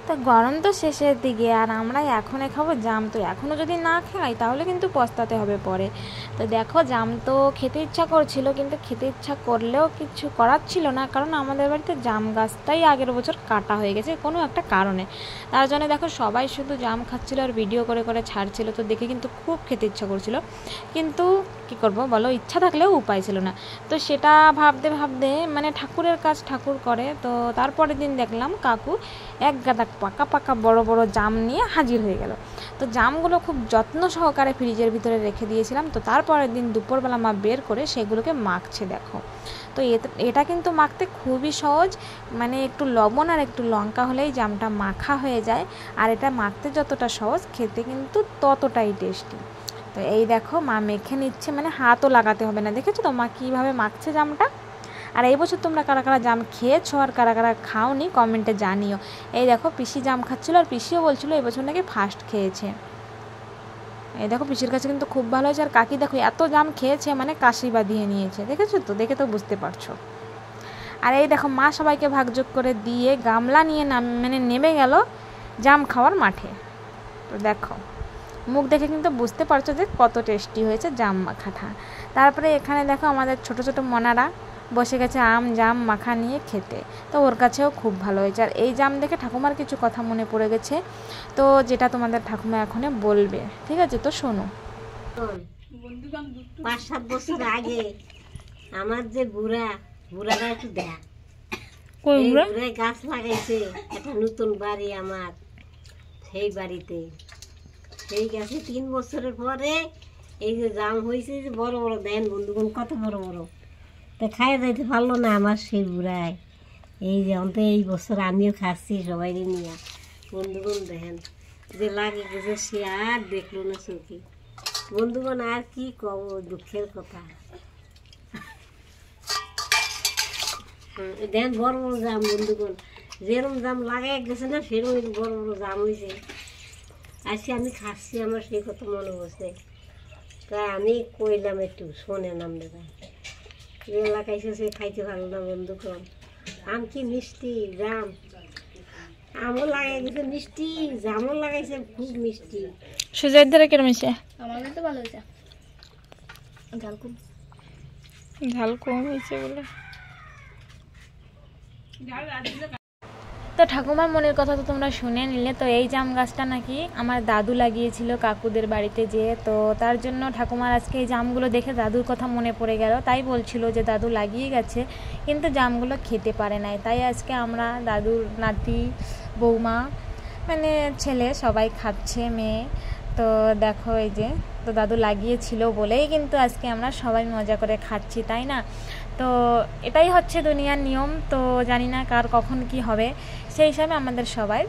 তো গরম তো শেষের দিকে, আর আমরা এখনই খাবো জাম। তো এখনও যদি না খাই তাহলে কিন্তু পস্তাতে হবে পরে। তো দেখো জাম তো খেতে ইচ্ছা করছিল, কিন্তু খেতে ইচ্ছা করলেও কিছু করার ছিল না, কারণ আমাদের বাড়িতে জাম গাছটাই আগের বছর কাটা হয়ে গেছে কোনো একটা কারণে। তার জন্য দেখো সবাই শুধু জাম খাচ্ছিল আর ভিডিও করে করে ছাড়ছিল। তো দেখে কিন্তু খুব খেতে ইচ্ছা করছিল, কিন্তু কী করবো বলো, ইচ্ছা থাকলেও উপায় ছিল না। তো সেটা ভাবতে ভাবতে মানে ঠাকুরের কাজ ঠাকুর করে। তো তারপরের দিন দেখলাম কাকু এক গাদা পাকা পাকা বড় বড় জাম নিয়ে হাজির হয়ে গেল। তো জামগুলো খুব যত্ন সহকারে ফ্রিজের ভিতরে রেখে দিয়েছিলাম। তো তারপরের দিন দুপুরবেলা মা বের করে সেগুলোকে মাখছে দেখো। তো এটা কিন্তু মাখতে খুবই সহজ, মানে একটু লবণ আর একটু লঙ্কা হলেই জামটা মাখা হয়ে যায়। আর এটা মাখতে যতটা সহজ, খেতে কিন্তু ততটাই টেস্টি। তো এই দেখো মা মেখে নিচ্ছে, মানে হাতও লাগাতে হবে না। দেখেছো তো মা কীভাবে মাখছে জামটা। আর এই বছর তোমরা কারা কারা জাম খেয়েছো আর কারা কারা খাওনি কমেন্টে জানিও। এই দেখো পিসি জাম খাচ্ছিলো, আর পিসিও বলছিলো এই বছর নাকি ফার্স্ট খেয়েছে। এই দেখো পিসির কাছে কিন্তু খুব ভালো হয়েছে। আর কাকি দেখো এত জাম খেয়েছে, মানে কাশি বাঁধিয়ে নিয়েছে। দেখেছো তো, দেখে তো বুঝতে পারছো। আর এই দেখো মা সবাইকে ভাগযোগ করে দিয়ে গামলা নিয়ে নেমে গেল জাম খাওয়ার মাঠে। তো দেখো মুখ দেখে কিন্তু বুঝতে পারছো যে কত টেস্টি হয়েছে জাম মাখাটা। তারপরে এখানে দেখো আমাদের ছোট ছোট মনারা বসে গেছে আম জাম মাখা নিয়ে খেতে। তো ওর কাছেও খুব ভালো হয়েছে। আর এই জাম দেখে ঠাকুমার কিছু কথা মনে পড়ে গেছে, তো যেটা তোমাদের ঠাকুমা এখনে বলবে, ঠিক আছে? তো শোনো। 5-7 বছর আগে আমার যে বুড়াটা একটু দেখ, গাছ লাগাইছে একটা নতুন বাড়ি আমার, সেই বাড়িতে সেই গাছে 3 বছরের পরে এই যে জাম হয়েছে, যে বড় বড় দেন বন্ধুগণ, কত বড় বড়। তা খাইয়ে যাইতে পারলো না আমার সেই বুড়ায়। এই যে অন্ত এই বছর আমিও খাচ্ছি সবাই নিয়ে। বন্ধুগণ দেখেন যে লাগে গেছে, সে আর দেখলো না চোখে। বন্ধুগণ আর কি কব, দুঃখের কথা। দেখেন বড় বড় জাম বন্ধুগণ, যেরকম জাম লাগাই গেছে না সেরকম বড় বড় জাম হয়েছে। আজকে আমি খাচ্ছি, আমার সেই কথা মনে পড়ছে, তাই আমি কইলাম একটু শোনেন আপনারা। যে লাগাইছে সে খাইতে ভালো না বন্ধুগণ। আম কি মিষ্টি, জাম আমও লাগাই গেছে মিষ্টি, জামও লাগাইছে খুব মিষ্টি। সুজয়ের ধারে কেরম হয়েছে? আমার তো ভালো হয়েছে, ঝাল কম হয়েছে বলে। তো ঠাকুমার মনের কথা তো তোমরা শুনে নিলে। তো এই জাম গাছটা নাকি আমার দাদু লাগিয়েছিল কাকুদের বাড়িতে যেয়ে। তো তার জন্য ঠাকুমার আজকে এই জামগুলো দেখে দাদুর কথা মনে পড়ে গেল। তাই বলছিল যে দাদু লাগিয়ে গেছে কিন্তু জামগুলো খেতে পারে নাই। তাই আজকে আমরা দাদুর নাতি বৌমা মানে ছেলে সবাই খাচ্ছে, মেয়ে। তো দেখো এই যে, তো দাদু লাগিয়েছিল বলেই কিন্তু আজকে আমরা সবাই মজা করে খাচ্ছি, তাই না? তো এটাই হচ্ছে দুনিয়ার নিয়ম। তো জানি না কার কখন কি হবে, সেই হিসাবে আমাদের সবাই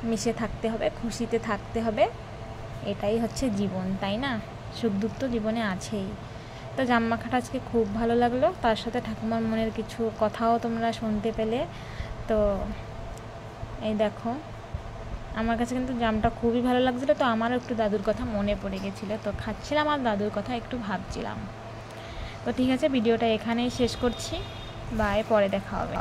মিশে থাকতে হবে, খুশিতে থাকতে হবে। এটাই হচ্ছে জীবন, তাই না? সুখ দুঃখ তো জীবনে আছেই। তো জাম মাখাটা আজকে খুব ভালো লাগলো, তার সাথে ঠাকুমার মনের কিছু কথাও তোমরা শুনতে পেলে। তো এই দেখো আমার কাছে কিন্তু জামটা খুবই ভালো লাগছিলো। তো আমারও একটু দাদুর কথা মনে পড়ে গেছিলো, তো খাচ্ছিলাম আর দাদুর কথা একটু ভাবছিলাম। তো ঠিক আছে, ভিডিওটা এখানেই শেষ করছি। বাই, পরে দেখা হবে।